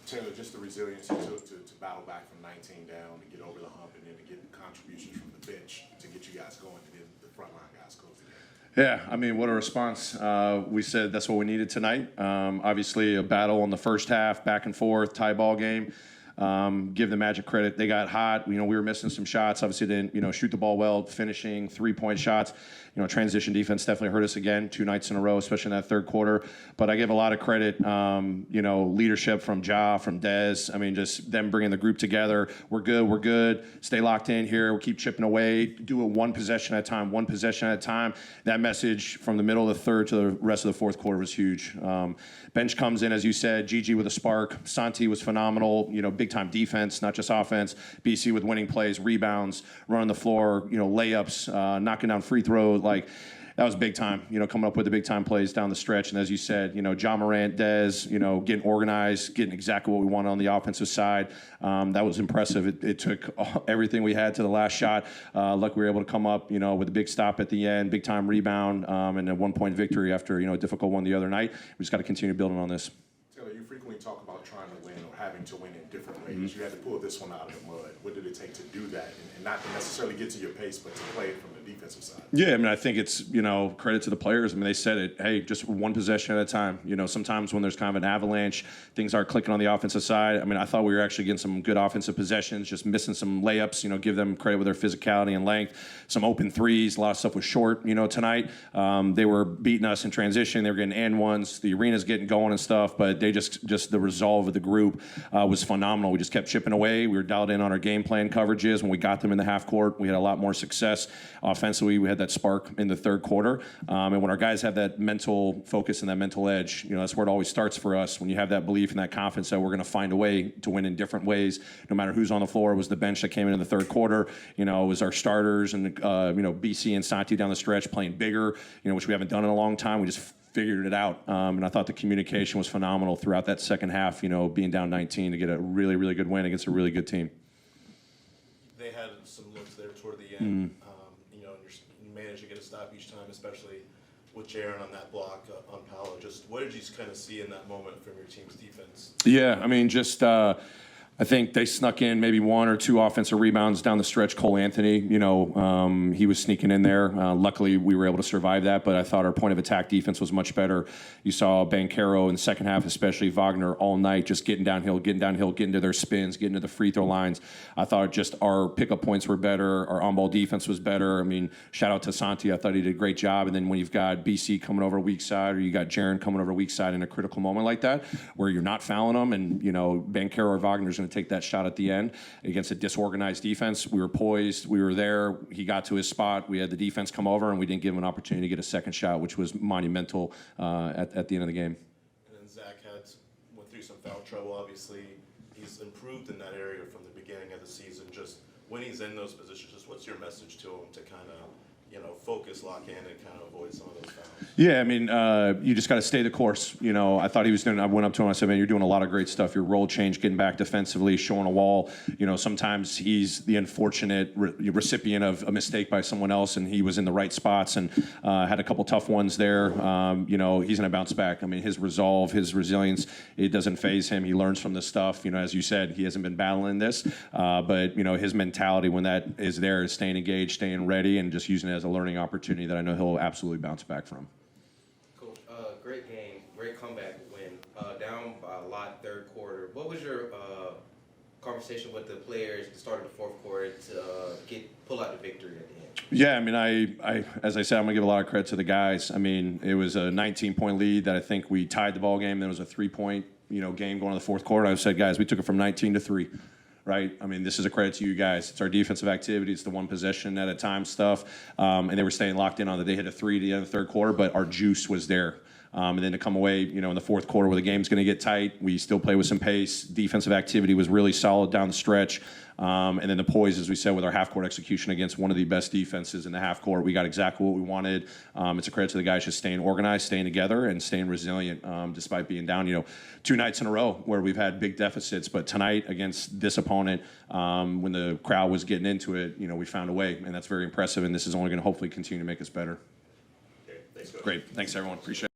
Taylor, just the resilience you took to battle back from 19 down, to get over the hump, and then to get contributions from the bench to get you guys going, and then the frontline guys close the game. Yeah, I mean, what a response. We said that's what we needed tonight. Obviously, a battle in the first half, back and forth, tie ball game. Give the Magic credit. They got hot. We were missing some shots. Obviously, didn't, shoot the ball well, finishing, three-point shots. Transition defense definitely hurt us again 2 nights in a row, especially in that third quarter. But I give a lot of credit, leadership from Ja, from Dez. I mean, just them bringing the group together. We're good. Stay locked in here. We'll keep chipping away. Do it one possession at a time. That message from the middle of the third to the rest of the fourth quarter was huge. Bench comes in, as you said, Gigi with a spark. Santi was phenomenal, big-time defense, not just offense. BC with winning plays, rebounds, running the floor, layups, knocking down free throws. Like, that was big time, coming up with the big-time plays down the stretch. And as you said, Ja Morant, Dez, getting organized, getting exactly what we wanted on the offensive side. That was impressive. It took everything we had to the last shot. Luckily, we were able to come up, with a big stop at the end, big-time rebound, and a one-point victory after, a difficult one the other night. We just got to continue building on this. Taylor, you frequently talk about trying to win or having to win in different ways. You had to pull this one out of the mud. What did it take to do that, and not to necessarily get to your pace, but to play it from the defensive side? Yeah, I mean, I think it's, credit to the players. I mean, they said it, hey, just one possession at a time. Sometimes when there's kind of an avalanche, things aren't clicking on the offensive side. I mean, I thought we were actually getting some good offensive possessions, just missing some layups, give them credit with their physicality and length. Some open threes, a lot of stuff was short, tonight. They were beating us in transition. They were getting and ones. The arena's getting going and stuff, but they just the resolve of the group was phenomenal. We just kept chipping away. We were dialed in on our game plan coverages. When we got them in the half court, we had a lot more success. Offensively, we had that spark in the third quarter. And when our guys have that mental focus and that mental edge, that's where it always starts for us. When you have that belief and that confidence that we're going to find a way to win in different ways, no matter who's on the floor. It was the bench that came in the third quarter. It was our starters and, BC and Santi down the stretch playing bigger, which we haven't done in a long time. We just figured it out. And I thought the communication was phenomenal throughout that second half, being down 19 to get a really, really good win against a really good team. They had some looks there toward the end. You managed to get a stop each time, especially with Jaren on that block on Paolo. Just what did you kind of see in that moment from your team's defense? Yeah, I mean, just I think they snuck in maybe 1 or 2 offensive rebounds down the stretch. Cole Anthony, he was sneaking in there. Luckily, we were able to survive that, but I thought our point of attack defense was much better. You saw Banchero in the second half, especially Wagner, all night, just getting downhill, getting to their spins, getting to the free throw lines. I thought just our pickup points were better. Our on-ball defense was better. I mean, shout out to Santi. I thought he did a great job. And then when you've got BC coming over weak side, or you got Jaren coming over weak side in a critical moment like that, where you're not fouling them, and, Banchero or Wagner's going to take that shot at the end against a disorganized defense. We were poised. We were there. He got to his spot. We had the defense come over, and we didn't give him an opportunity to get a second shot, which was monumental at the end of the game. And then Zach went through some foul trouble. Obviously, he's improved in that area from the beginning of the season. Just when he's in those positions, just what's your message to him to kind of, focus, lock in, and kind of avoid some of those fouls? Yeah, I mean, you just got to stay the course. I thought he was doing. I went up to him. I said, "Man, you're doing a lot of great stuff. Your role change, getting back defensively, showing a wall. Sometimes he's the unfortunate recipient of a mistake by someone else, and he was in the right spots and had a couple tough ones there. He's going to bounce back. I mean, his resolve, his resilience, it doesn't faze him. He learns from this stuff. As you said, he hasn't been battling this, but his mentality when that is there is staying engaged, staying ready, and just using it as a learning opportunity that I know he'll absolutely bounce back from." Coach, great game, great comeback win. Down by a lot third quarter. What was your conversation with the players at the start of the fourth quarter to pull out the victory at the end? Yeah, I mean, I as I said, I'm going to give a lot of credit to the guys. I mean, it was a 19-point lead that I think we tied the ball game. There was a 3-point game going to the fourth quarter. I said, guys, we took it from 19 to 3. Right? I mean, this is a credit to you guys. It's our defensive activity. It's the one possession at a time stuff. And they were staying locked in on that. They hit a 3 at the end of the third quarter, but our juice was there. And then to come away, in the fourth quarter where the game's going to get tight, we still play with some pace. Defensive activity was really solid down the stretch. And then the poise, as we said, with our half-court execution against one of the best defenses in the half-court, we got exactly what we wanted. It's a credit to the guys just staying organized, staying together, and staying resilient despite being down, 2 nights in a row where we've had big deficits. But tonight against this opponent, when the crowd was getting into it, we found a way, and that's very impressive. And this is only going to hopefully continue to make us better. Okay, thanks, Coach. Great. Thanks, everyone. Appreciate it.